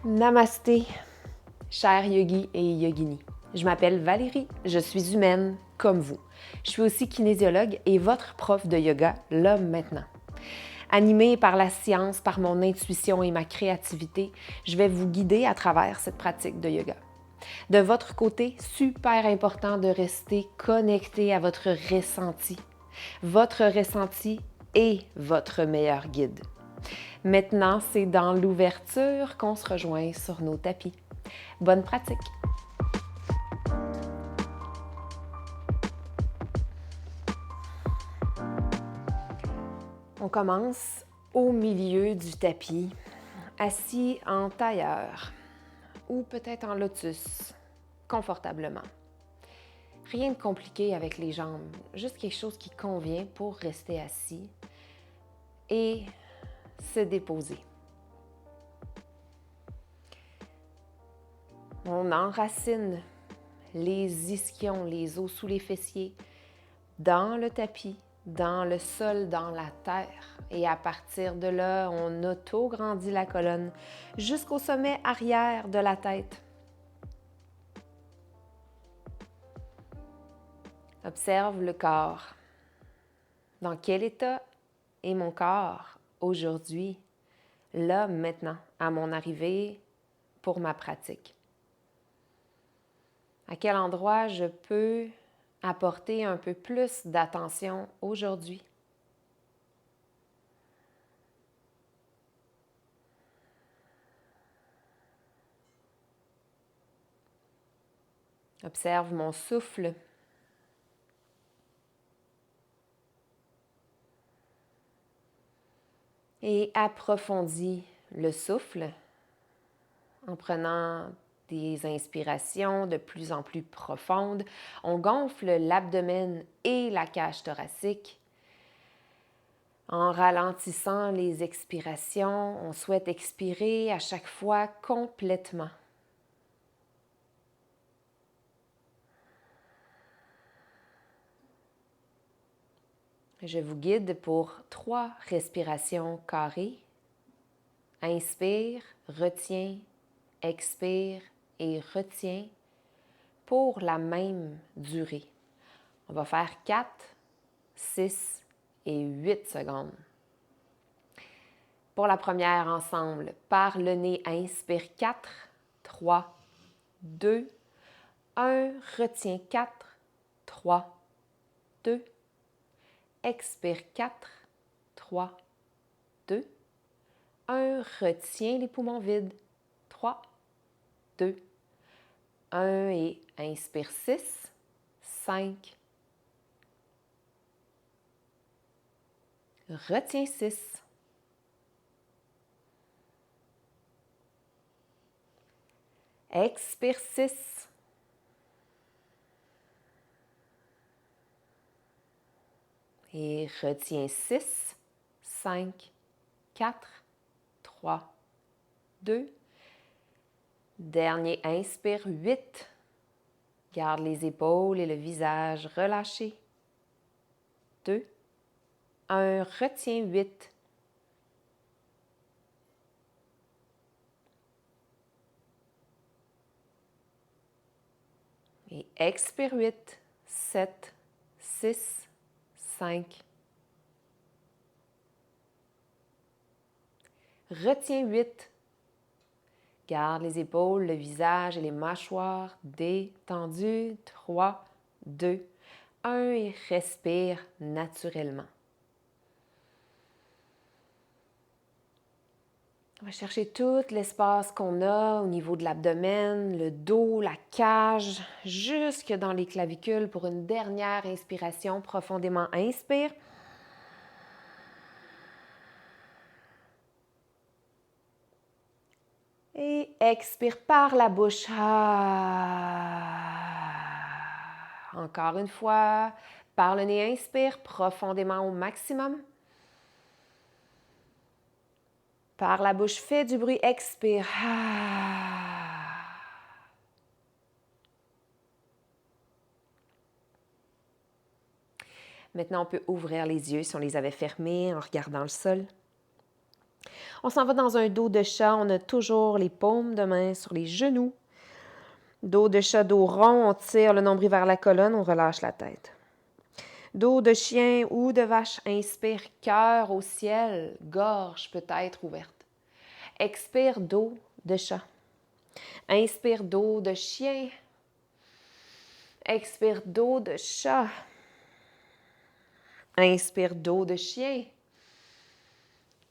Namasté, chers yogis et yoginis. Je m'appelle Valérie, je suis humaine comme vous. Je suis aussi kinésiologue et votre prof de yoga, là maintenant. Animée par la science, par mon intuition et ma créativité, je vais vous guider à travers cette pratique de yoga. De votre côté, super important de rester connecté à votre ressenti. Votre ressenti est votre meilleur guide. Maintenant, c'est dans l'ouverture qu'on se rejoint sur nos tapis. Bonne pratique! On commence au milieu du tapis, assis en tailleur ou peut-être en lotus, confortablement. Rien de compliqué avec les jambes, juste quelque chose qui convient pour rester assis et se déposer. On enracine les ischions, les os sous les fessiers, dans le tapis, dans le sol, dans la terre. Et à partir de là, on auto-grandit la colonne jusqu'au sommet arrière de la tête. Observe le corps. Dans quel état est mon corps aujourd'hui, là, maintenant, à mon arrivée pour ma pratique? À quel endroit je peux apporter un peu plus d'attention aujourd'hui? Observe mon souffle. Et approfondis le souffle en prenant des inspirations de plus en plus profondes. On gonfle l'abdomen et la cage thoracique. En ralentissant les expirations, on souhaite expirer à chaque fois complètement. Je vous guide pour 3 respirations carrées. Inspire, retiens, expire et retiens pour la même durée. On va faire 4, 6 et 8 secondes. Pour la première ensemble, par le nez, inspire 4, 3, 2, 1. Retiens 4, 3, 2. Expire 4, 3, 2, 1. Retiens les poumons vides. 3, 2, 1 et inspire 6, 5. Retiens 6. Expire 6. Et retiens 6, 5, 4, 3, 2. Dernier, inspire 8. Garde les épaules et le visage relâchés. 2, 1. Retiens 8. Et expire 8, 7, 6, 5. Retiens 8. Garde les épaules, le visage et les mâchoires détendus. 3, 2, 1 et respire naturellement. On va chercher tout l'espace qu'on a au niveau de l'abdomen, le dos, la cage, jusque dans les clavicules pour une dernière inspiration. Profondément inspire. Et expire par la bouche. Encore une fois, par le nez, inspire profondément au maximum. Par la bouche, fais du bruit, expire. Maintenant, on peut ouvrir les yeux si on les avait fermés en regardant le sol. On s'en va dans un dos de chat. On a toujours les paumes de main sur les genoux. Dos de chat, dos rond. On tire le nombril vers la colonne. On relâche la tête. Dos de chien ou de vache. Inspire, cœur au ciel. Gorge peut-être ouverte. Expire, dos de chat. Inspire, dos de chien. Expire, dos de chat. Inspire, dos de chien.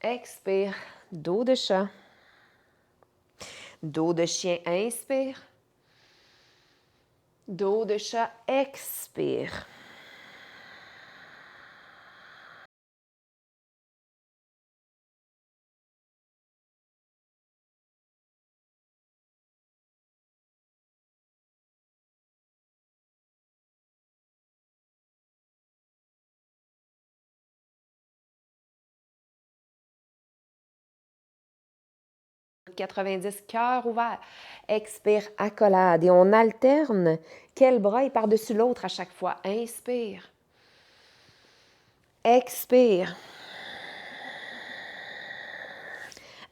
Expire, dos de chat. Dos de chien, inspire. Dos de chat, expire. « 90, cœur ouvert. Expire, accolade. Et on alterne. Quel bras est par-dessus l'autre à chaque fois? Inspire. Expire.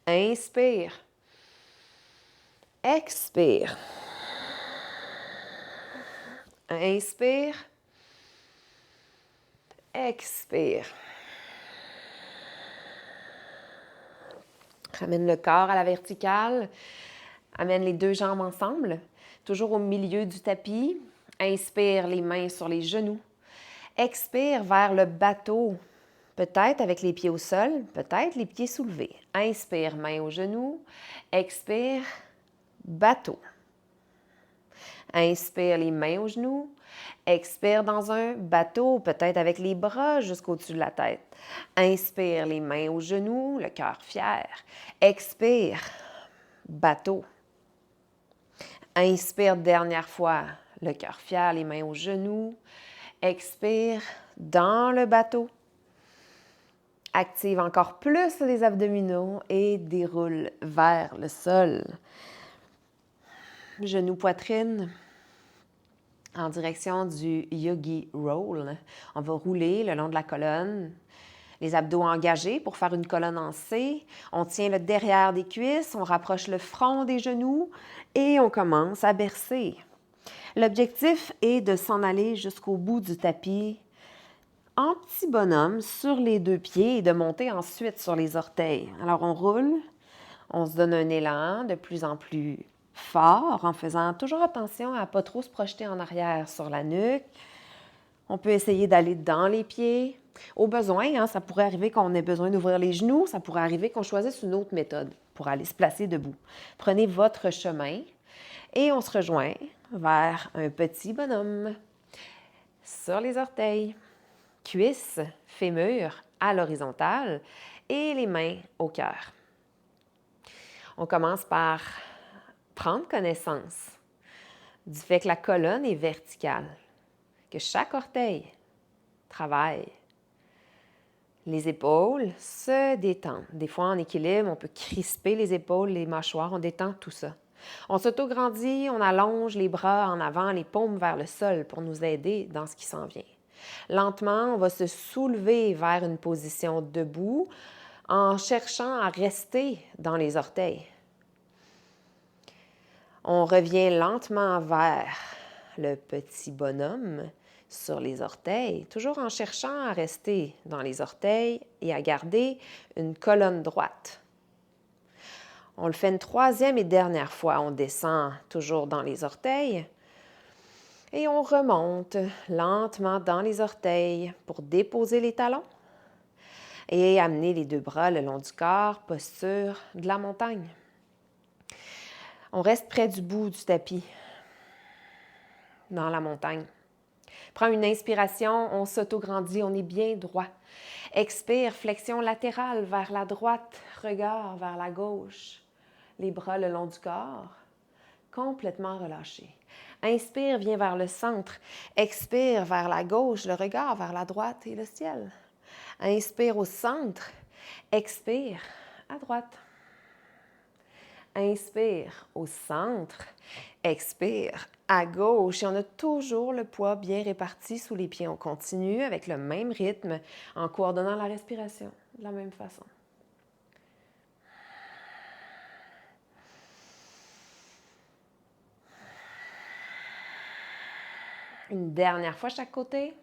Inspire. Expire. Inspire. Expire. Ramène le corps à la verticale. Amène les deux jambes ensemble, toujours au milieu du tapis. Inspire, les mains sur les genoux. Expire vers le bateau, peut-être avec les pieds au sol, peut-être les pieds soulevés. Inspire, mains aux genoux. Expire, bateau. Inspire, les mains aux genoux. Expire dans un bateau, peut-être avec les bras jusqu'au-dessus de la tête. Inspire, les mains aux genoux, le cœur fier. Expire, bateau. Inspire, dernière fois, le cœur fier, les mains aux genoux. Expire, dans le bateau. Active encore plus les abdominaux et déroule vers le sol. Genoux, poitrine en direction du Yogi Roll. On va rouler le long de la colonne. Les abdos engagés pour faire une colonne en C. On tient le derrière des cuisses, on rapproche le front des genoux et on commence à bercer. L'objectif est de s'en aller jusqu'au bout du tapis en petit bonhomme sur les deux pieds et de monter ensuite sur les orteils. Alors on roule, on se donne un élan de plus en plus fort en faisant toujours attention à ne pas trop se projeter en arrière sur la nuque. On peut essayer d'aller dans les pieds. Au besoin, ça pourrait arriver qu'on ait besoin d'ouvrir les genoux. Ça pourrait arriver qu'on choisisse une autre méthode pour aller se placer debout. Prenez votre chemin et on se rejoint vers un petit bonhomme sur les orteils. Cuisses, fémur à l'horizontale et les mains au cœur. On commence par prendre connaissance du fait que la colonne est verticale, que chaque orteil travaille. Les épaules se détendent. Des fois, en équilibre, on peut crisper les épaules, les mâchoires, on détend tout ça. On s'auto-grandit, on allonge les bras en avant, les paumes vers le sol pour nous aider dans ce qui s'en vient. Lentement, on va se soulever vers une position debout en cherchant à rester dans les orteils. On revient lentement vers le petit bonhomme sur les orteils, toujours en cherchant à rester dans les orteils et à garder une colonne droite. On le fait une troisième et dernière fois. On descend toujours dans les orteils et on remonte lentement dans les orteils pour déposer les talons et amener les deux bras le long du corps, posture de la montagne. On reste près du bout du tapis, dans la montagne. Prends une inspiration, on s'auto-grandit, on est bien droit. Expire, flexion latérale vers la droite, regard vers la gauche. Les bras le long du corps, complètement relâchés. Inspire, viens vers le centre. Expire vers la gauche, le regard vers la droite et le ciel. Inspire au centre. Expire à droite. Inspire au centre, expire à gauche et on a toujours le poids bien réparti sous les pieds. On continue avec le même rythme en coordonnant la respiration de la même façon. Une dernière fois chaque côté.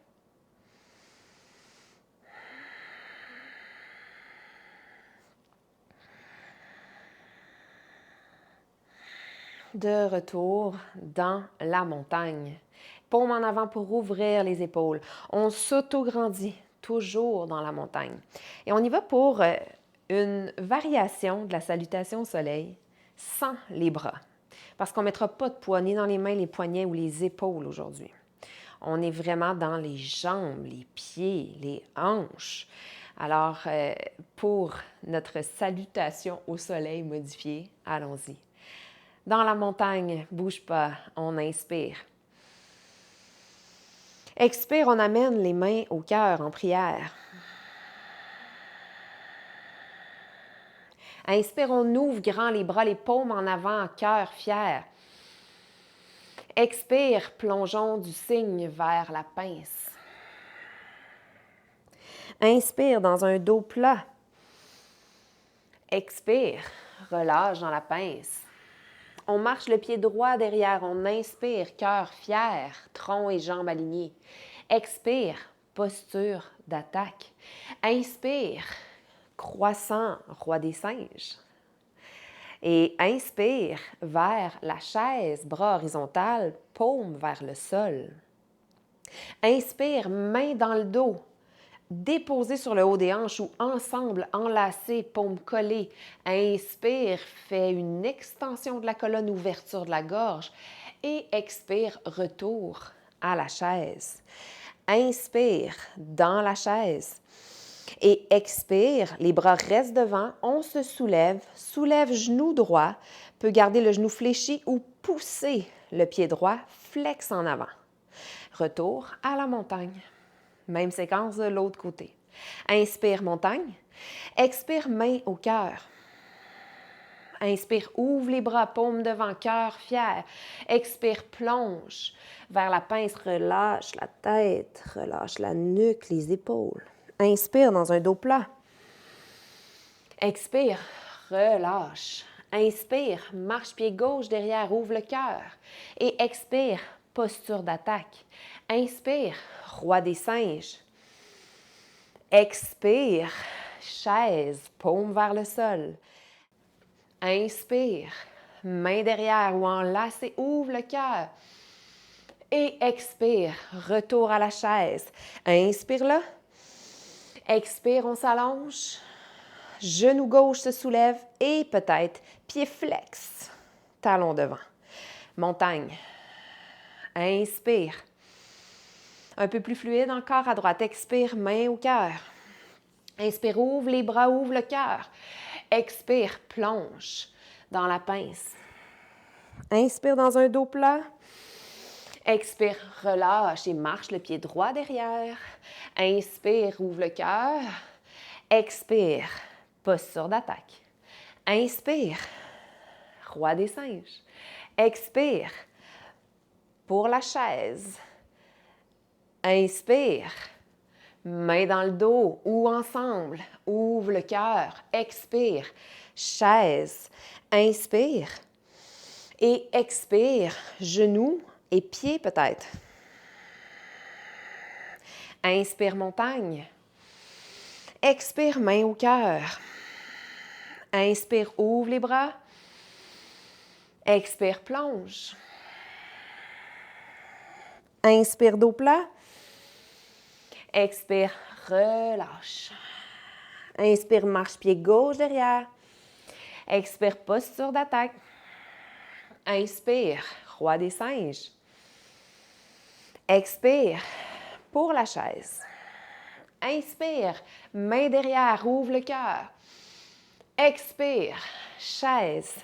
De retour dans la montagne. Paume en avant pour ouvrir les épaules. On s'auto-grandit toujours dans la montagne. Et on y va pour une variation de la salutation au soleil sans les bras. Parce qu'on ne mettra pas de poids ni dans les mains, les poignets ou les épaules aujourd'hui. On est vraiment dans les jambes, les pieds, les hanches. Alors, pour notre salutation au soleil modifiée, allons-y. Dans la montagne, bouge pas, on inspire. Expire, on amène les mains au cœur en prière. Inspire, on ouvre grand les bras, les paumes en avant, cœur fier. Expire, plongeons du cygne vers la pince. Inspire dans un dos plat. Expire, relâche dans la pince. On marche le pied droit derrière, on inspire, cœur fier, tronc et jambes alignés. Expire, posture d'attaque. Inspire, croissant, roi des singes. Et inspire vers la chaise, bras horizontal, paume vers le sol. Inspire, main dans le dos, déposé sur le haut des hanches ou ensemble, enlacés, paumes collées. Inspire, fais une extension de la colonne, ouverture de la gorge. Et expire, retour à la chaise. Inspire dans la chaise. Et expire, les bras restent devant, on se soulève, soulève genou droit, peut garder le genou fléchi ou pousser le pied droit, flex en avant. Retour à la montagne. Même séquence de l'autre côté. Inspire, montagne. Expire, main au cœur. Inspire, ouvre les bras, paume devant, cœur fier. Expire, plonge vers la pince, relâche la tête, relâche la nuque, les épaules. Inspire dans un dos plat. Expire, relâche. Inspire, marche-pied gauche derrière, ouvre le cœur. Et expire, posture d'attaque. Inspire, roi des singes. Expire, chaise, paume vers le sol. Inspire, main derrière ou enlacé, ouvre le cœur. Et expire, retour à la chaise. Inspire là. Expire, on s'allonge. Genou gauche se soulève et peut-être pied flex, talon devant. Montagne. Inspire. Un peu plus fluide encore à droite. Expire, main au cœur. Inspire, ouvre les bras, ouvre le cœur. Expire, plonge dans la pince. Inspire dans un dos plat. Expire, relâche et marche le pied droit derrière. Inspire, ouvre le cœur. Expire, posture d'attaque. Inspire, roi des singes. Expire, pour la chaise. Inspire, main dans le dos ou ensemble. Ouvre le cœur. Expire, chaise. Inspire. Et expire, genoux et pieds peut-être. Inspire, montagne. Expire, main au cœur. Inspire, ouvre les bras. Expire, plonge. Inspire, dos plat. Expire, relâche. Inspire, marche-pied gauche derrière. Expire, posture d'attaque. Inspire, roi des singes. Expire, pour la chaise. Inspire, main derrière, ouvre le cœur. Expire, chaise.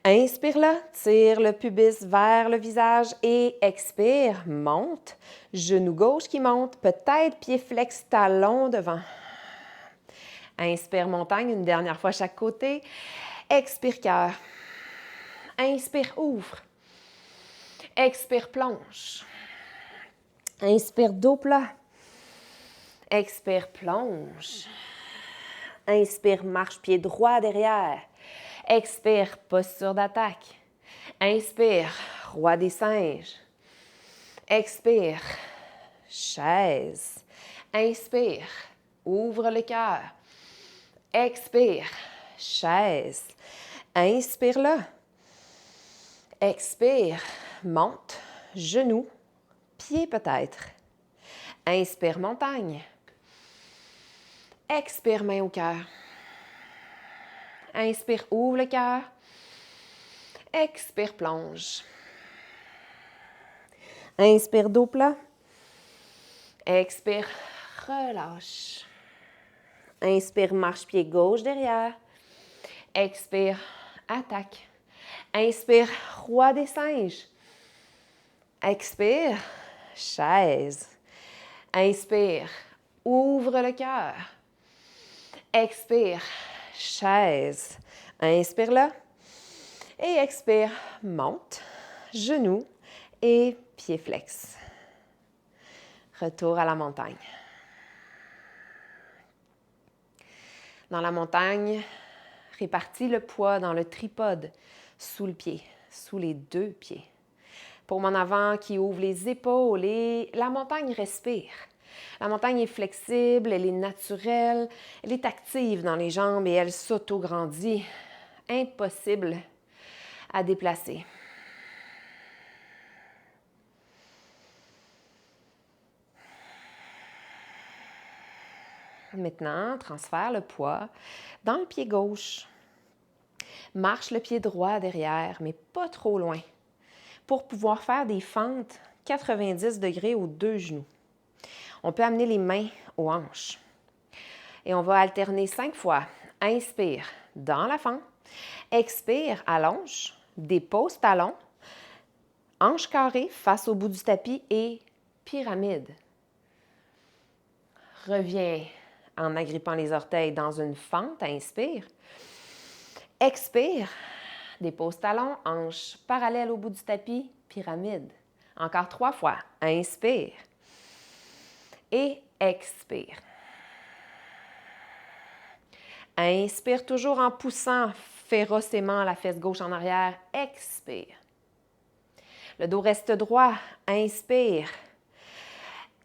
Inspire là, tire le pubis vers le visage et expire, monte. Genou gauche qui monte, peut-être pied flex, talon devant. Inspire, montagne, une dernière fois chaque côté. Expire, cœur. Inspire, ouvre. Expire, plonge. Inspire, dos plat. Expire, plonge. Inspire, marche-pied droit derrière. Expire, posture d'attaque. Inspire, roi des singes. Expire, chaise. Inspire, ouvre le cœur. Expire, chaise. Inspire là. Expire, monte, genou, pied peut-être. Inspire, montagne. Expire, main au cœur. Inspire, ouvre le cœur. Expire, plonge. Inspire, dos plat. Expire, relâche. Inspire, marche-pied gauche derrière. Expire, attaque. Inspire, roi des singes. Expire, chaise. Inspire, ouvre le cœur. Expire, chaise. Inspire là. Et expire, monte, genou et pied flex. Retour à la montagne. Dans la montagne, répartis le poids dans le tripode sous le pied, sous les deux pieds. Paume en avant qui ouvre les épaules et la montagne respire. La montagne est flexible, elle est naturelle, elle est active dans les jambes et elle s'auto-grandit. Impossible à déplacer. Maintenant, transfère le poids dans le pied gauche. Marche le pied droit derrière, mais pas trop loin, pour pouvoir faire des fentes 90 degrés aux deux genoux. On peut amener les mains aux hanches. Et on va alterner 5 fois. Inspire dans la fente. Expire, allonge, dépose talon, hanche carrée face au bout du tapis et pyramide. Reviens en agrippant les orteils dans une fente. Inspire. Expire, dépose talon, hanche parallèle au bout du tapis, pyramide. Encore 3 fois. Inspire. Et expire. Inspire toujours en poussant férocement la fesse gauche en arrière. Expire. Le dos reste droit. Inspire.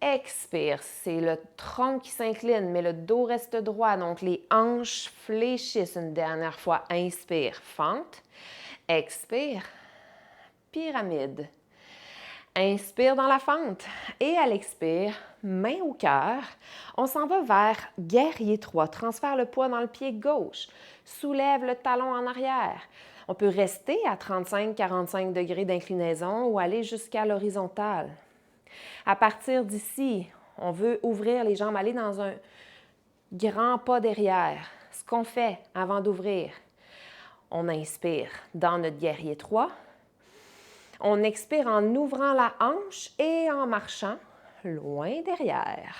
Expire. C'est le tronc qui s'incline, mais le dos reste droit. Donc, les hanches fléchissent une dernière fois. Inspire. Fente. Expire. Pyramide. Inspire dans la fente et à l'expire, main au cœur, on s'en va vers guerrier 3. Transfère le poids dans le pied gauche. Soulève le talon en arrière. On peut rester à 35-45 degrés d'inclinaison ou aller jusqu'à l'horizontale. À partir d'ici, on veut ouvrir les jambes, aller dans un grand pas derrière. Ce qu'on fait avant d'ouvrir, on inspire dans notre guerrier 3. On expire en ouvrant la hanche et en marchant loin derrière.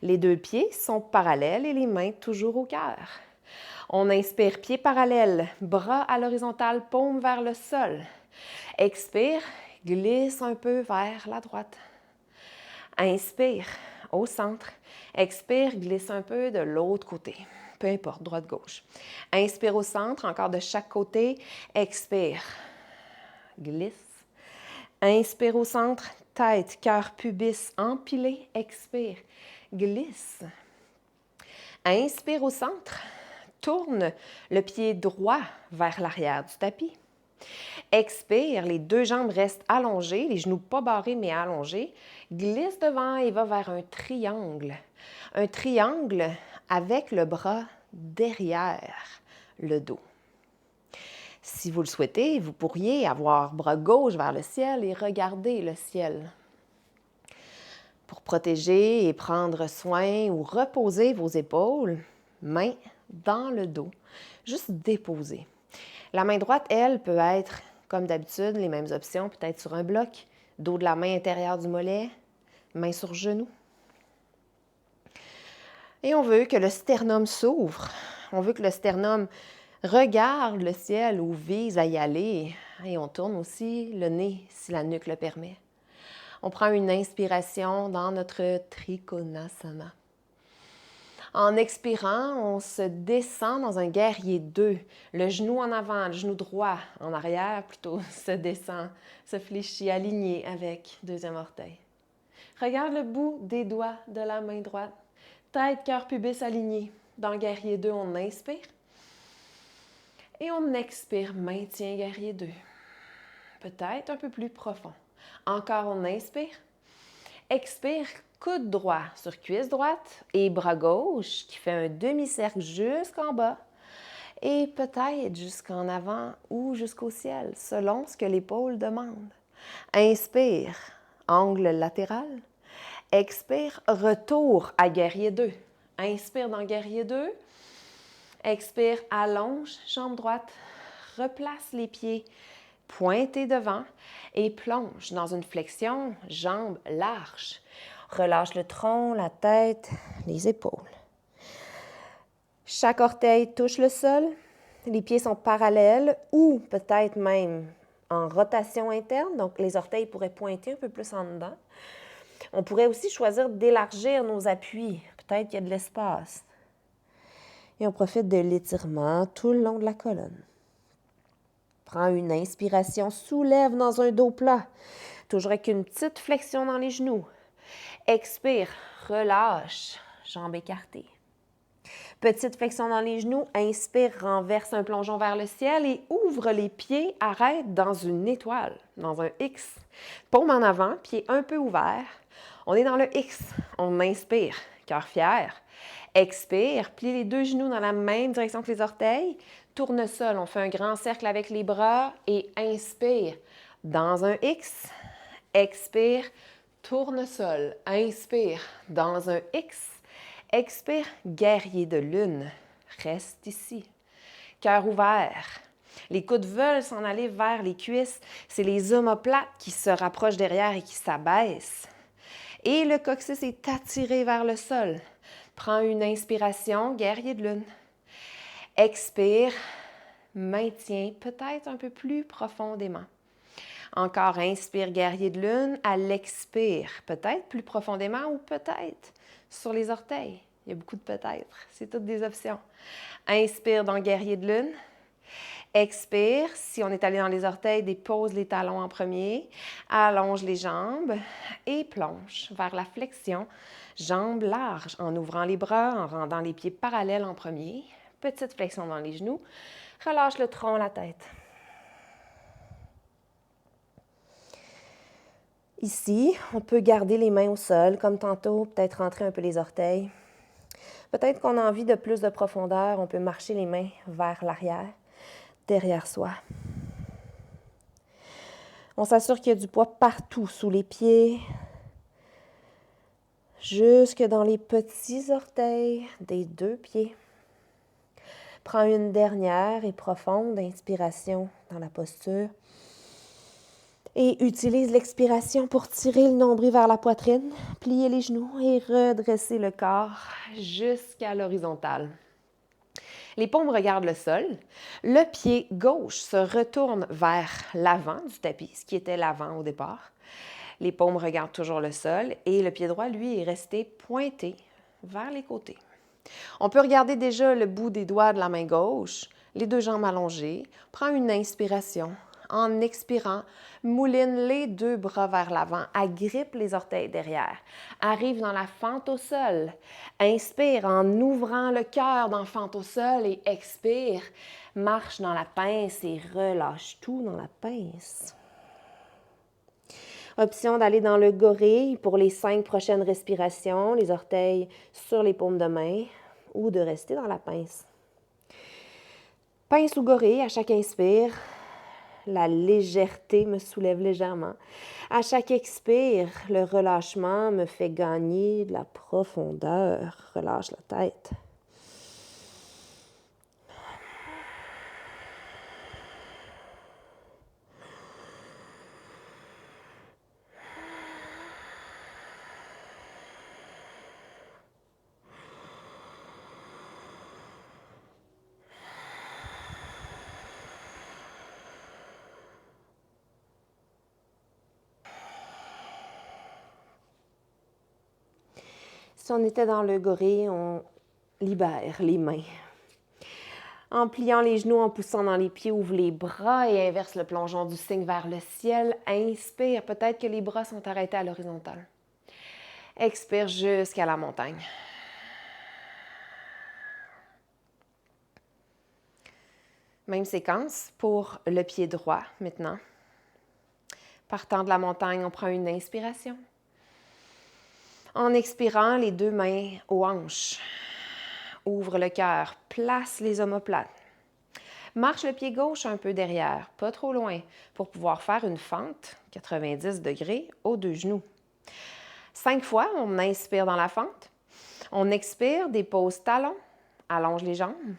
Les deux pieds sont parallèles et les mains toujours au cœur. On inspire, pieds parallèles, bras à l'horizontale, paume vers le sol. Expire, glisse un peu vers la droite. Inspire, au centre. Expire, glisse un peu de l'autre côté. Peu importe, droite-gauche. Inspire au centre, encore de chaque côté. Expire, glisse. Inspire au centre, tête, cœur, pubis empilé. Expire, glisse. Inspire au centre, tourne le pied droit vers l'arrière du tapis. Expire, les deux jambes restent allongées, les genoux pas barrés mais allongés. Glisse devant et va vers un triangle. Un triangle avec le bras derrière le dos. Si vous le souhaitez, vous pourriez avoir bras gauche vers le ciel et regarder le ciel. Pour protéger et prendre soin ou reposer vos épaules, main dans le dos, juste déposer. La main droite, elle, peut être, comme d'habitude, les mêmes options, peut-être sur un bloc, dos de la main intérieure du mollet, main sur genou. Et on veut que le sternum s'ouvre. On veut que le sternum regarde le ciel ou vise à y aller. Et on tourne aussi le nez si la nuque le permet. On prend une inspiration dans notre Trikonasana. En expirant, on se descend dans un guerrier 2. Le genou en avant, le genou droit en arrière plutôt, se descend, se fléchit, aligné avec deuxième orteil. Regarde le bout des doigts de la main droite. Tête, cœur, pubis alignés. Dans le guerrier 2, on inspire. Et on expire, maintien guerrier 2. Peut-être un peu plus profond. Encore, on inspire. Expire, coude droit sur cuisse droite et bras gauche qui fait un demi-cercle jusqu'en bas et peut-être jusqu'en avant ou jusqu'au ciel, selon ce que l'épaule demande. Inspire, angle latéral. Expire, retour à guerrier 2. Inspire dans guerrier 2. Expire, allonge, jambe droite. Replace les pieds pointés devant et plonge dans une flexion, jambes larges. Relâche le tronc, la tête, les épaules. Chaque orteil touche le sol. Les pieds sont parallèles ou peut-être même en rotation interne. Donc, les orteils pourraient pointer un peu plus en dedans. On pourrait aussi choisir d'élargir nos appuis. Peut-être qu'il y a de l'espace. Et on profite de l'étirement tout le long de la colonne. Prends une inspiration, soulève dans un dos plat. Toujours avec une petite flexion dans les genoux. Expire, relâche, jambes écartées. Petite flexion dans les genoux, inspire, renverse un plongeon vers le ciel et ouvre les pieds, arrête dans une étoile, dans un X. Paume en avant, pied un peu ouvert. On est dans le X. On inspire, cœur fier. Expire, plie les deux genoux dans la même direction que les orteils. Tournesol, on fait un grand cercle avec les bras et inspire dans un X. Expire, tournesol. Inspire dans un X. Expire, guerrier de lune. Reste ici. Cœur ouvert. Les coudes veulent s'en aller vers les cuisses. C'est les omoplates qui se rapprochent derrière et qui s'abaissent. Et le coccyx est attiré vers le sol. Prends une inspiration, guerrier de lune. Expire, maintiens peut-être un peu plus profondément. Encore, inspire, guerrier de lune. À l'expire, peut-être plus profondément ou peut-être sur les orteils. Il y a beaucoup de peut-être. C'est toutes des options. Inspire dans guerrier de lune. Expire. Si on est allé dans les orteils, dépose les talons en premier. Allonge les jambes et plonge vers la flexion. Jambes larges en ouvrant les bras, en rendant les pieds parallèles en premier. Petite flexion dans les genoux. Relâche le tronc, la tête. Ici, on peut garder les mains au sol, comme tantôt, peut-être rentrer un peu les orteils. Peut-être qu'on a envie de plus de profondeur, on peut marcher les mains vers l'arrière, derrière soi. On s'assure qu'il y a du poids partout, sous les pieds, jusque dans les petits orteils des deux pieds. Prends une dernière et profonde inspiration dans la posture. Et utilise l'expiration pour tirer le nombril vers la poitrine, plier les genoux et redresser le corps jusqu'à l'horizontale. Les paumes regardent le sol. Le pied gauche se retourne vers l'avant du tapis, ce qui était l'avant au départ. Les paumes regardent toujours le sol et le pied droit, lui, est resté pointé vers les côtés. On peut regarder déjà le bout des doigts de la main gauche, les deux jambes allongées. Prends une inspiration. En expirant, mouline les deux bras vers l'avant, agrippe les orteils derrière. Arrive dans la fente au sol. Inspire en ouvrant le cœur dans fente au sol et expire. Marche dans la pince et relâche tout dans la pince. Option d'aller dans le gorille pour les 5 prochaines respirations, les orteils sur les paumes de main ou de rester dans la pince. Pince ou gorille à chaque inspire. La légèreté me soulève légèrement. À chaque expire, le relâchement me fait gagner de la profondeur. Relâche la tête. Si on était dans le gorille, on libère les mains. En pliant les genoux, en poussant dans les pieds, ouvre les bras et inverse le plongeon du cygne vers le ciel. Inspire, peut-être que les bras sont arrêtés à l'horizontale. Expire jusqu'à la montagne. Même séquence pour le pied droit maintenant. Partant de la montagne, on prend une inspiration. En expirant, les deux mains aux hanches. Ouvre le cœur, place les omoplates. Marche le pied gauche un peu derrière, pas trop loin, pour pouvoir faire une fente, 90 degrés, aux deux genoux. 5 fois, on inspire dans la fente. On expire, dépose talons, allonge les jambes.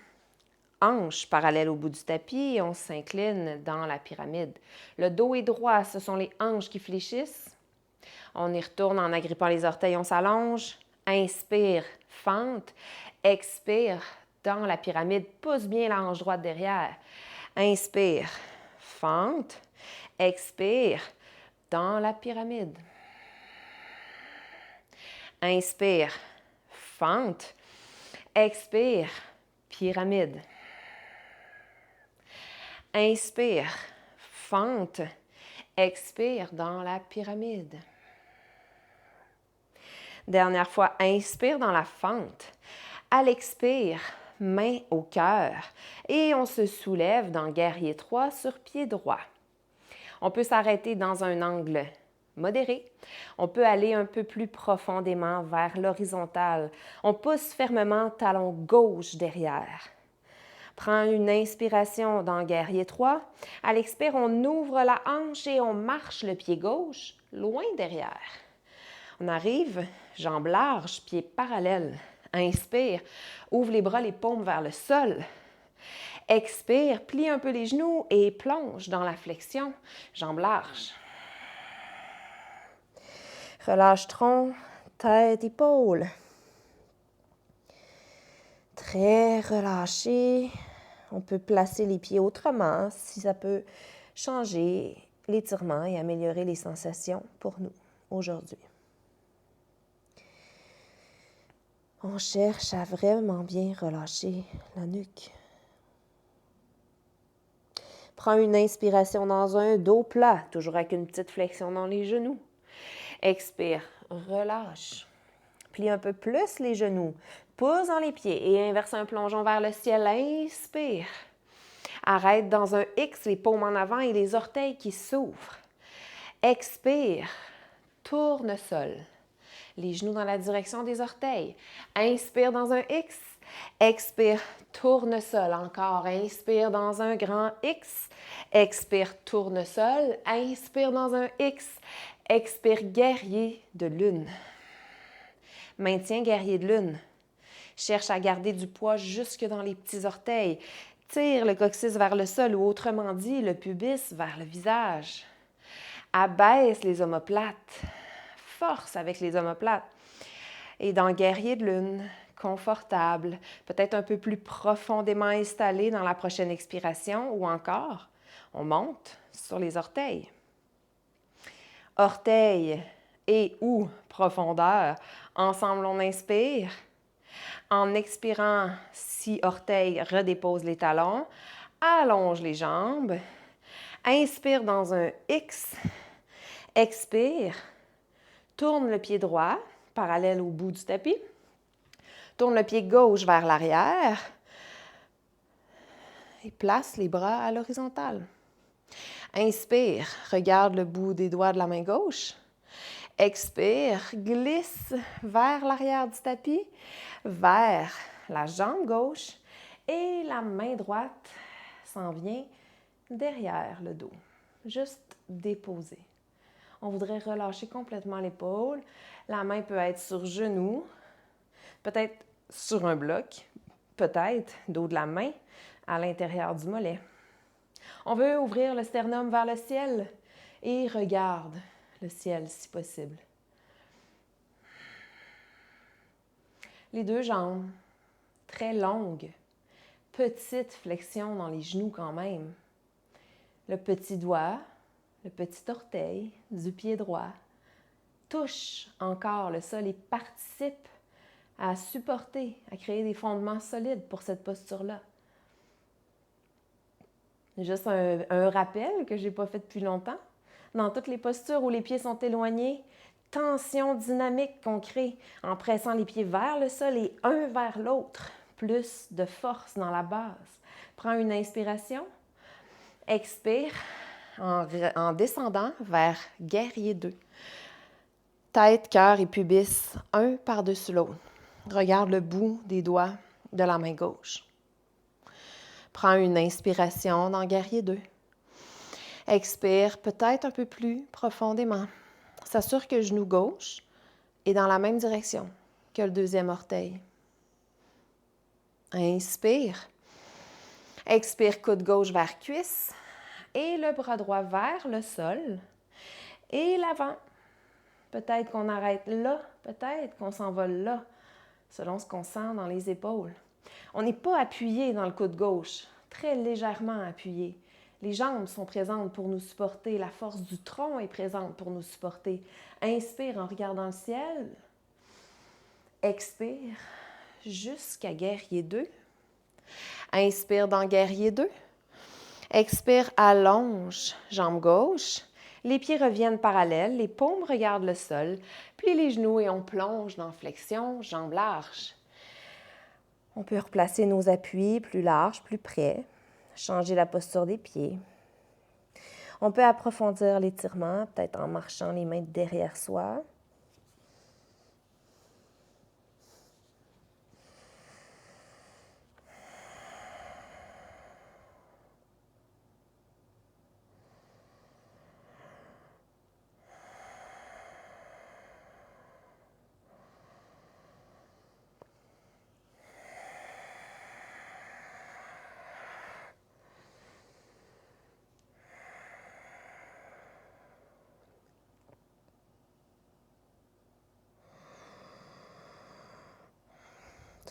Hanches parallèles au bout du tapis et on s'incline dans la pyramide. Le dos est droit, ce sont les hanches qui fléchissent. On y retourne en agrippant les orteils, on s'allonge. Inspire, fente. Expire, dans la pyramide, pousse bien la hanche droite derrière. Inspire, fente. Expire, dans la pyramide. Inspire, fente. Expire, pyramide. Inspire, fente. Expire dans la pyramide. Dernière fois, inspire dans la fente. À l'expire, main au cœur. Et on se soulève dans guerrier 3 sur pied droit. On peut s'arrêter dans un angle modéré. On peut aller un peu plus profondément vers l'horizontale. On pousse fermement talon gauche derrière. Prends une inspiration dans guerrier 3. À l'expire, on ouvre la hanche et on marche le pied gauche loin derrière. On arrive, jambes larges, pieds parallèles. Inspire, ouvre les bras, les paumes vers le sol. Expire, plie un peu les genoux et plonge dans la flexion, jambes larges. Relâche tronc, tête, épaules. Très relâché. On peut placer les pieds autrement si ça peut changer l'étirement et améliorer les sensations pour nous aujourd'hui. On cherche à vraiment bien relâcher la nuque. Prends une inspiration dans un dos plat, toujours avec une petite flexion dans les genoux. Expire, relâche. Plie un peu plus les genoux. Pousse dans les pieds et inverse un plongeon vers le ciel. Inspire. Arrête dans un X, les paumes en avant et les orteils qui s'ouvrent. Expire. Tournesol. Les genoux dans la direction des orteils. Inspire dans un X. Expire, tournesol. Encore. Inspire dans un grand X. Expire, tournesol. Inspire dans un X. Expire, guerrier de lune. Maintiens guerrier de lune. Cherche à garder du poids jusque dans les petits orteils. Tire le coccyx vers le sol ou autrement dit, le pubis vers le visage. Abaisse les omoplates. Force avec les omoplates. Et dans guerrier de lune, confortable, peut-être un peu plus profondément installé dans la prochaine expiration ou encore, on monte sur les orteils. Orteils et ou profondeur. Ensemble, on inspire. En expirant, si orteils, redépose les talons. Allonge les jambes. Inspire dans un X. Expire. Tourne le pied droit, parallèle au bout du tapis. Tourne le pied gauche vers l'arrière. Et place les bras à l'horizontale. Inspire, regarde le bout des doigts de la main gauche. Expire, glisse vers l'arrière du tapis, vers la jambe gauche et la main droite s'en vient derrière le dos. Juste déposer. On voudrait relâcher complètement l'épaule. La main peut être sur genou, peut-être sur un bloc, peut-être dos de la main à l'intérieur du mollet. On veut ouvrir le sternum vers le ciel et regarde le ciel si possible. Les deux jambes, très longues, petite flexion dans les genoux quand même. Le petit doigt, le petit orteil du pied droit touche encore le sol et participe à supporter, à créer des fondements solides pour cette posture-là. Juste un rappel que je n'ai pas fait depuis longtemps. Dans toutes les postures où les pieds sont éloignés, tension dynamique qu'on crée en pressant les pieds vers le sol et un vers l'autre. Plus de force dans la base. Prends une inspiration. Expire en descendant vers guerrier 2. Tête, cœur et pubis, un par-dessus l'autre. Regarde le bout des doigts de la main gauche. Prends une inspiration dans guerrier 2. Expire peut-être un peu plus profondément. S'assure que le genou gauche est dans la même direction que le deuxième orteil. Inspire. Expire, coude gauche vers cuisse et le bras droit vers le sol et l'avant. Peut-être qu'on arrête là, peut-être qu'on s'envole là, selon ce qu'on sent dans les épaules. On n'est pas appuyé dans le coude gauche, très légèrement appuyé. Les jambes sont présentes pour nous supporter, la force du tronc est présente pour nous supporter. Inspire en regardant le ciel. Expire jusqu'à guerrier 2. Inspire dans guerrier 2. Expire, allonge, jambe gauche. Les pieds reviennent parallèles, les paumes regardent le sol, plie les genoux et on plonge dans flexion, jambes larges. On peut replacer nos appuis plus larges, plus près, changer la posture des pieds. On peut approfondir l'étirement, peut-être en marchant les mains derrière soi.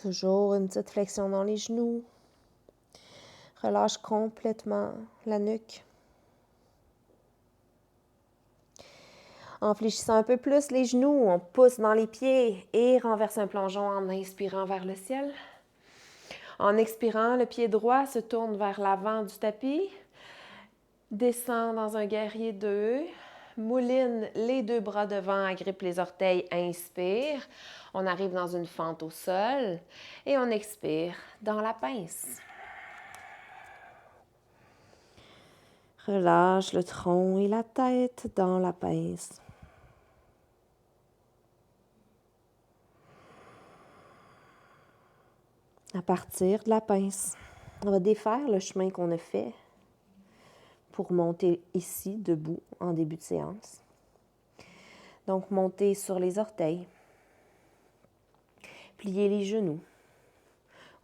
Toujours une petite flexion dans les genoux. Relâche complètement la nuque. En fléchissant un peu plus les genoux, on pousse dans les pieds et renverse un plongeon en inspirant vers le ciel. En expirant, le pied droit se tourne vers l'avant du tapis. Descend dans un guerrier 2. Mouline les deux bras devant, agrippe les orteils, inspire. On arrive dans une fente au sol et on expire dans la pince. Relâche le tronc et la tête dans la pince. À partir de la pince, on va défaire le chemin qu'on a fait pour monter ici, debout, en début de séance. Donc, monter sur les orteils, plier les genoux.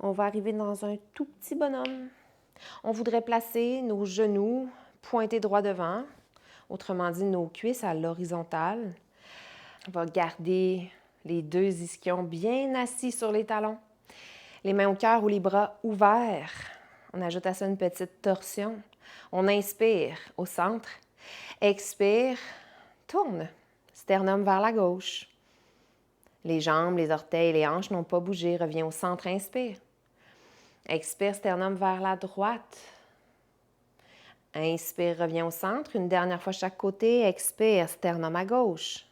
On va arriver dans un tout petit bonhomme. On voudrait placer nos genoux pointés droit devant, autrement dit nos cuisses à l'horizontale. On va garder les deux ischions bien assis sur les talons, les mains au cœur ou les bras ouverts. On ajoute à ça une petite torsion. On inspire au centre, expire, tourne, sternum vers la gauche. Les jambes, les orteils, les hanches n'ont pas bougé, reviens au centre, inspire. Expire, sternum vers la droite. Inspire, reviens au centre, une dernière fois chaque côté, expire, sternum à gauche.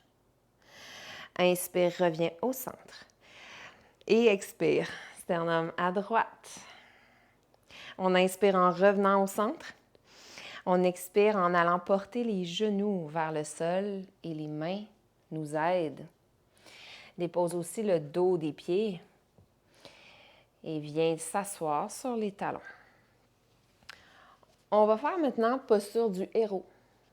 Inspire, reviens au centre. Et expire, sternum à droite. On inspire en revenant au centre. On expire en allant porter les genoux vers le sol et les mains nous aident. Dépose aussi le dos des pieds et viens s'asseoir sur les talons. On va faire maintenant posture du héros.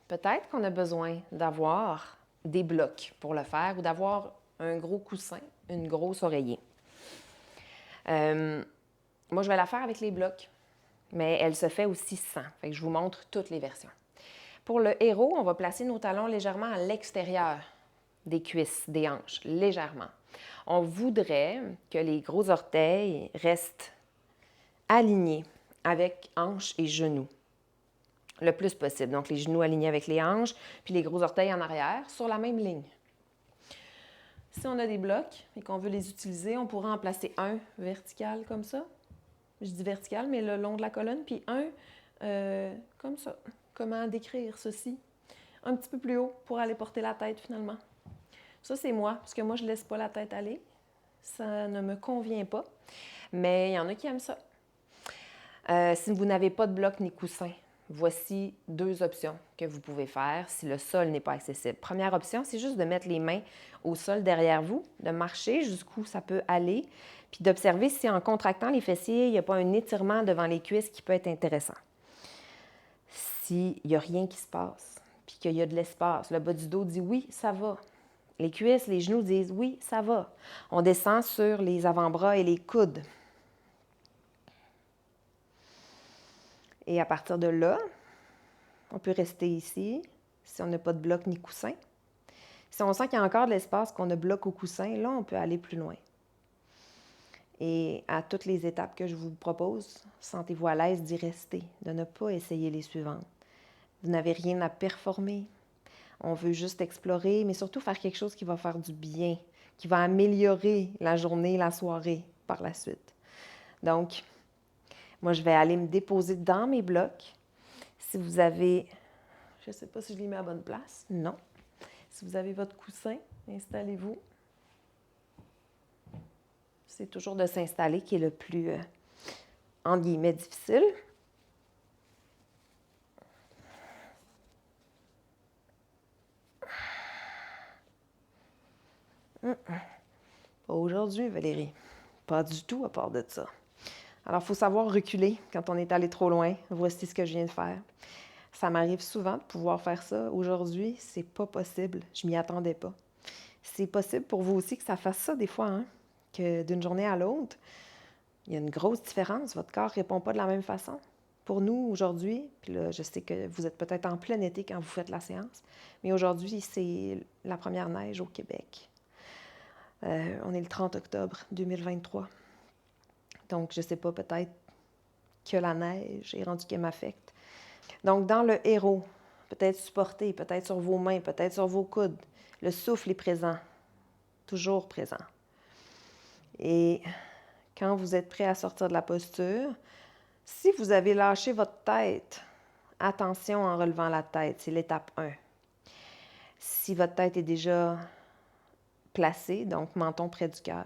Peut-être qu'on a besoin d'avoir des blocs pour le faire ou d'avoir un gros coussin, une grosse oreiller. Moi, je vais la faire avec les blocs, mais elle se fait aussi sans. Fait que je vous montre toutes les versions. Pour le héros, on va placer nos talons légèrement à l'extérieur des cuisses, des hanches, légèrement. On voudrait que les gros orteils restent alignés avec hanches et genoux le plus possible. Donc, les genoux alignés avec les hanches, puis les gros orteils en arrière sur la même ligne. Si on a des blocs et qu'on veut les utiliser, on pourra en placer un vertical comme ça. Je dis vertical, mais le long de la colonne, puis un comme ça. Comment décrire ceci? Un petit peu plus haut pour aller porter la tête finalement. Ça, c'est moi, parce que moi, je ne laisse pas la tête aller. Ça ne me convient pas, mais il y en a qui aiment ça. Si vous n'avez pas de bloc ni coussin, voici 2 options que vous pouvez faire si le sol n'est pas accessible. Première option, c'est juste de mettre les mains au sol derrière vous, de marcher jusqu'où ça peut aller, puis d'observer si en contractant les fessiers, il n'y a pas un étirement devant les cuisses qui peut être intéressant. S'il n'y a rien qui se passe, puis qu'il y a de l'espace, le bas du dos dit oui, ça va. Les cuisses, les genoux disent oui, ça va. On descend sur les avant-bras et les coudes. Et à partir de là, on peut rester ici, si on n'a pas de bloc ni coussin. Si on sent qu'il y a encore de l'espace, qu'on a bloc ou coussin, là, on peut aller plus loin. Et à toutes les étapes que je vous propose, sentez-vous à l'aise d'y rester, de ne pas essayer les suivantes. Vous n'avez rien à performer. On veut juste explorer, mais surtout faire quelque chose qui va faire du bien, qui va améliorer la journée, la soirée par la suite. Donc, moi, je vais aller me déposer dans mes blocs. Si vous avez, je ne sais pas si je les mets à la bonne place, non. Si vous avez votre coussin, installez-vous. C'est toujours de s'installer qui est le plus, entre guillemets, difficile. Pas aujourd'hui, Valérie. Pas du tout à part de ça. Alors, il faut savoir reculer quand on est allé trop loin. Voici ce que je viens de faire. Ça m'arrive souvent de pouvoir faire ça. Aujourd'hui, c'est pas possible. Je m'y attendais pas. C'est possible pour vous aussi que ça fasse ça des fois, hein? Que d'une journée à l'autre, il y a une grosse différence. Votre corps ne répond pas de la même façon. Pour nous, aujourd'hui, puis là, je sais que vous êtes peut-être en plein été quand vous faites la séance, mais aujourd'hui, c'est la première neige au Québec. On est le 30 octobre 2023. Donc, je ne sais pas, peut-être que la neige est rendue qu'elle m'affecte. Donc, dans le héros, peut-être supporté, peut-être sur vos mains, peut-être sur vos coudes, le souffle est présent, toujours présent. Et quand vous êtes prêt à sortir de la posture, si vous avez lâché votre tête, attention en relevant la tête, c'est l'étape 1. Si votre tête est déjà placée, donc menton près du cœur,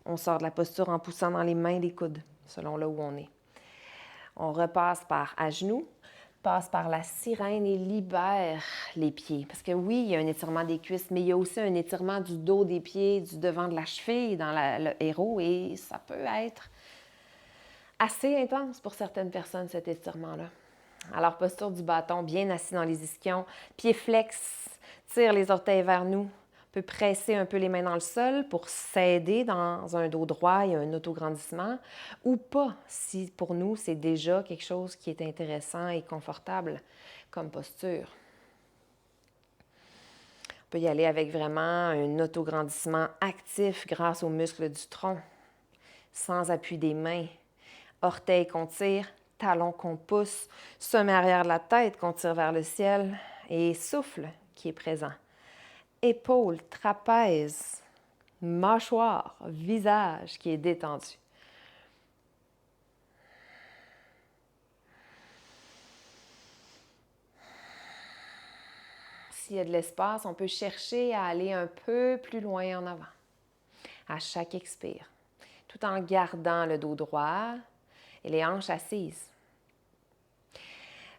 on sort de la posture en poussant dans les mains les coudes, selon là où on est. On repasse par à genoux, passe par la sirène et libère les pieds. Parce que oui, il y a un étirement des cuisses, mais il y a aussi un étirement du dos des pieds, du devant de la cheville dans le héros, et ça peut être assez intense pour certaines personnes, cet étirement-là. Alors, posture du bâton, bien assis dans les ischions, pieds flex, tire les orteils vers nous, on peut presser un peu les mains dans le sol pour s'aider dans un dos droit et un autograndissement, ou pas, si pour nous, c'est déjà quelque chose qui est intéressant et confortable comme posture. On peut y aller avec vraiment un autograndissement actif grâce aux muscles du tronc, sans appui des mains, orteils qu'on tire, talons qu'on pousse, sommet arrière de la tête qu'on tire vers le ciel et souffle qui est présent. Épaules, trapèze, mâchoire, visage qui est détendu. S'il y a de l'espace, on peut chercher à aller un peu plus loin en avant, à chaque expire, tout en gardant le dos droit et les hanches assises.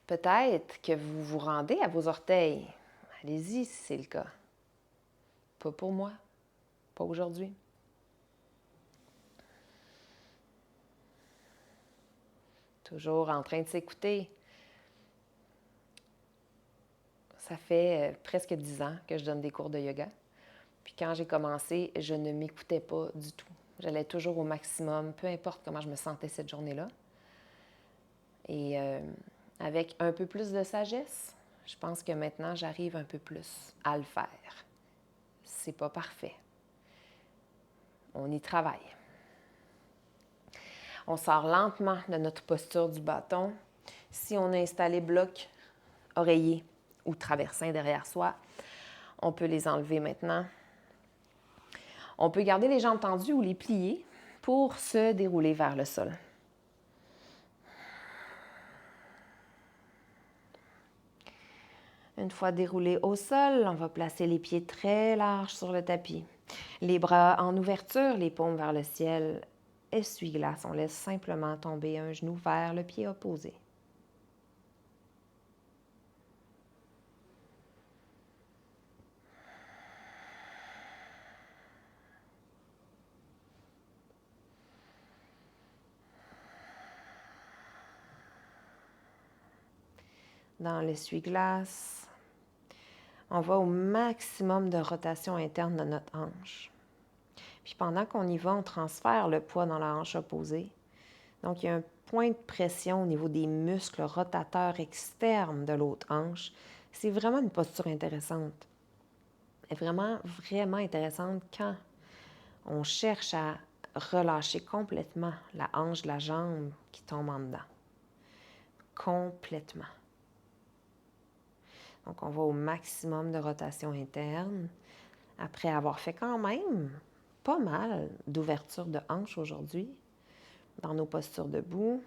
Peut-être que vous vous rendez à vos orteils. Allez-y si c'est le cas. Pas pour moi, pas aujourd'hui. Toujours en train de s'écouter. Ça fait presque 10 ans que je donne des cours de yoga. Puis quand j'ai commencé, je ne m'écoutais pas du tout. J'allais toujours au maximum, peu importe comment je me sentais cette journée-là. Et avec un peu plus de sagesse, je pense que maintenant, j'arrive un peu plus à le faire. C'est pas parfait. On y travaille. On sort lentement de notre posture du bâton. Si on a installé bloc, oreiller ou traversin derrière soi, on peut les enlever maintenant. On peut garder les jambes tendues ou les plier pour se dérouler vers le sol. Une fois déroulé au sol, on va placer les pieds très larges sur le tapis. Les bras en ouverture, les paumes vers le ciel. Essuie-glace, on laisse simplement tomber un genou vers le pied opposé. Dans l'essuie-glace, on va au maximum de rotation interne de notre hanche. Puis pendant qu'on y va, on transfère le poids dans la hanche opposée. Donc, il y a un point de pression au niveau des muscles rotateurs externes de l'autre hanche. C'est vraiment une posture intéressante. Elle est vraiment, vraiment intéressante quand on cherche à relâcher complètement la hanche de la jambe qui tombe en dedans. Complètement. Donc, on va au maximum de rotation interne après avoir fait quand même pas mal d'ouverture de hanche aujourd'hui dans nos postures debout.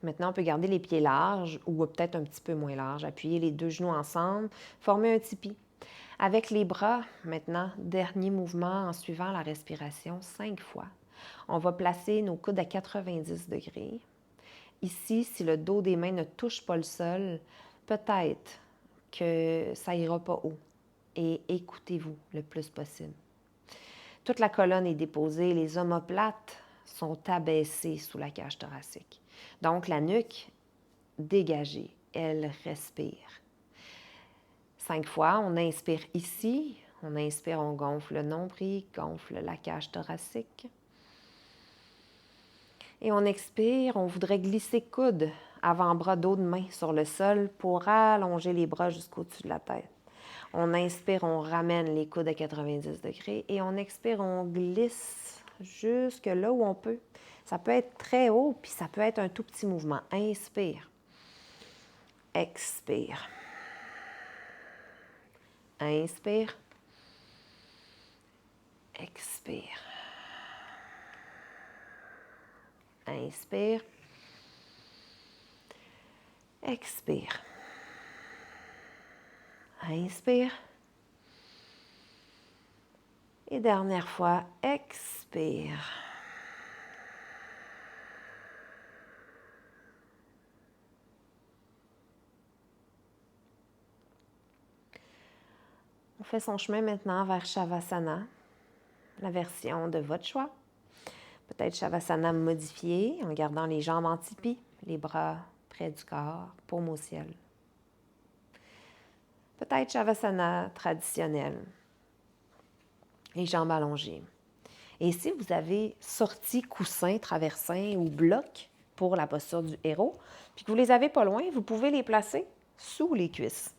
Maintenant, on peut garder les pieds larges ou peut-être un petit peu moins larges. Appuyer les deux genoux ensemble, former un tipi. Avec les bras, maintenant, dernier mouvement en suivant la respiration 5 fois. On va placer nos coudes à 90 degrés. Ici, si le dos des mains ne touche pas le sol, peut-être que ça ira pas haut. Et écoutez-vous le plus possible. Toute la colonne est déposée, les omoplates sont abaissées sous la cage thoracique. Donc, la nuque dégagée, elle respire. 5 fois, on inspire ici, on inspire, on gonfle le nombril, gonfle la cage thoracique. Et on expire, on voudrait glisser coude, avant-bras, dos de main sur le sol pour allonger les bras jusqu'au-dessus de la tête. On inspire, on ramène les coudes à 90 degrés et on expire, on glisse jusque là où on peut. Ça peut être très haut, puis ça peut être un tout petit mouvement. Inspire. Expire. Inspire. Expire. Inspire. Expire. Inspire. Et dernière fois, expire. On fait son chemin maintenant vers Shavasana, la version de votre choix. Peut-être Shavasana modifié en gardant les jambes en tipi, les bras près du corps, paume au ciel. Peut-être Shavasana traditionnel, les jambes allongées. Et si vous avez sorti coussin, traversin ou bloc pour la posture du héros, puis que vous les avez pas loin, vous pouvez les placer sous les cuisses.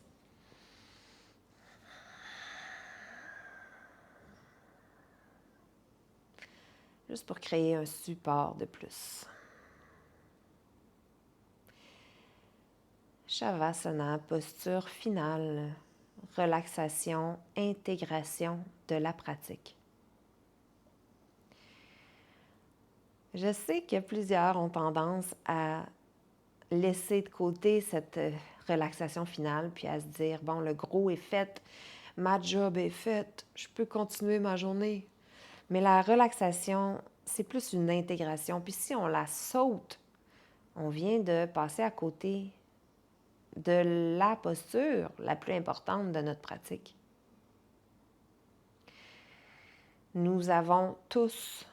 Juste pour créer un support de plus. Shavasana, posture finale, relaxation, intégration de la pratique. Je sais que plusieurs ont tendance à laisser de côté cette relaxation finale, puis à se dire, bon, le gros est fait, ma job est faite, je peux continuer ma journée. Mais la relaxation, c'est plus une intégration. Puis si on la saute, on vient de passer à côté de la posture la plus importante de notre pratique. Nous avons tous,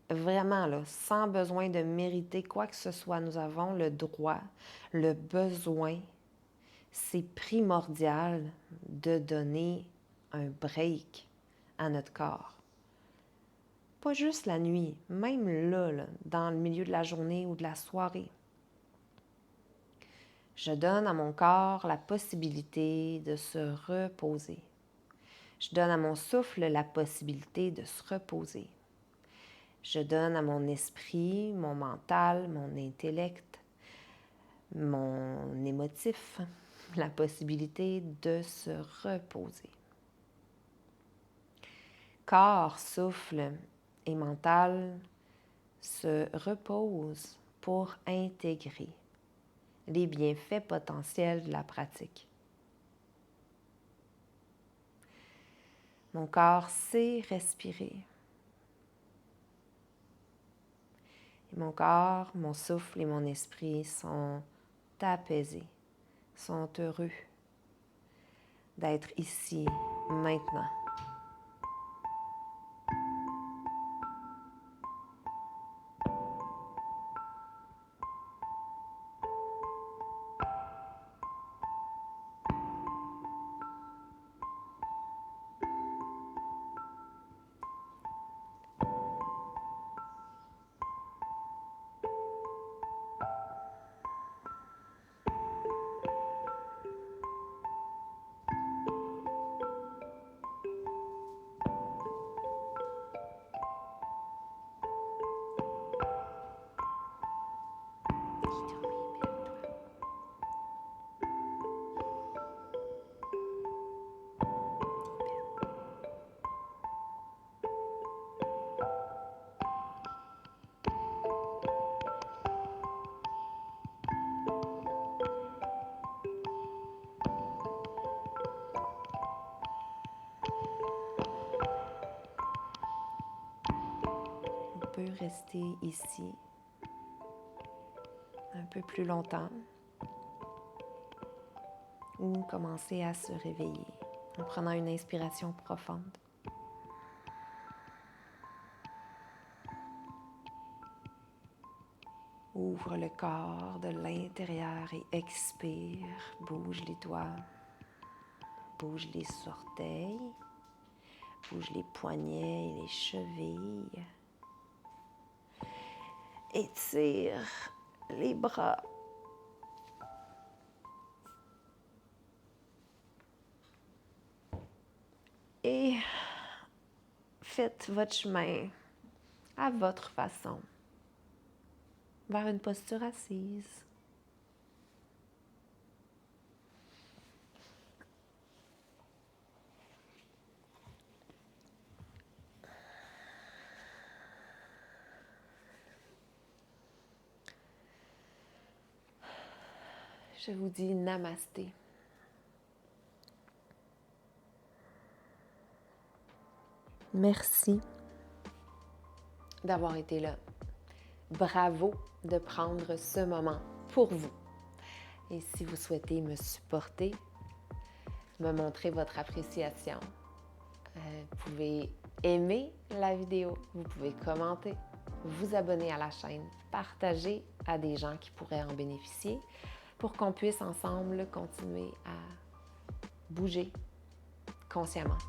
vraiment, là, sans besoin de mériter quoi que ce soit, nous avons le droit, le besoin, c'est primordial de donner un break à notre corps. Pas juste la nuit, même là, dans le milieu de la journée ou de la soirée. Je donne à mon corps la possibilité de se reposer. Je donne à mon souffle la possibilité de se reposer. Je donne à mon esprit, mon mental, mon intellect, mon émotif, la possibilité de se reposer. Corps, souffle et mental se reposent pour intégrer les bienfaits potentiels de la pratique. Mon corps sait respirer. Et mon corps, mon souffle et mon esprit sont apaisés, sont heureux d'être ici, maintenant. On peut rester ici un peu plus longtemps ou commencer à se réveiller en prenant une inspiration profonde. Ouvre le corps de l'intérieur et expire. Bouge les doigts, bouge les orteils, bouge les poignets et les chevilles. Étire les bras. Et faites votre chemin à votre façon vers une posture assise. Je vous dis namasté. Merci d'avoir été là. Bravo de prendre ce moment pour vous. Et si vous souhaitez me supporter, me montrer votre appréciation, vous pouvez aimer la vidéo, vous pouvez commenter, vous abonner à la chaîne, partager à des gens qui pourraient en bénéficier pour qu'on puisse ensemble continuer à bouger consciemment.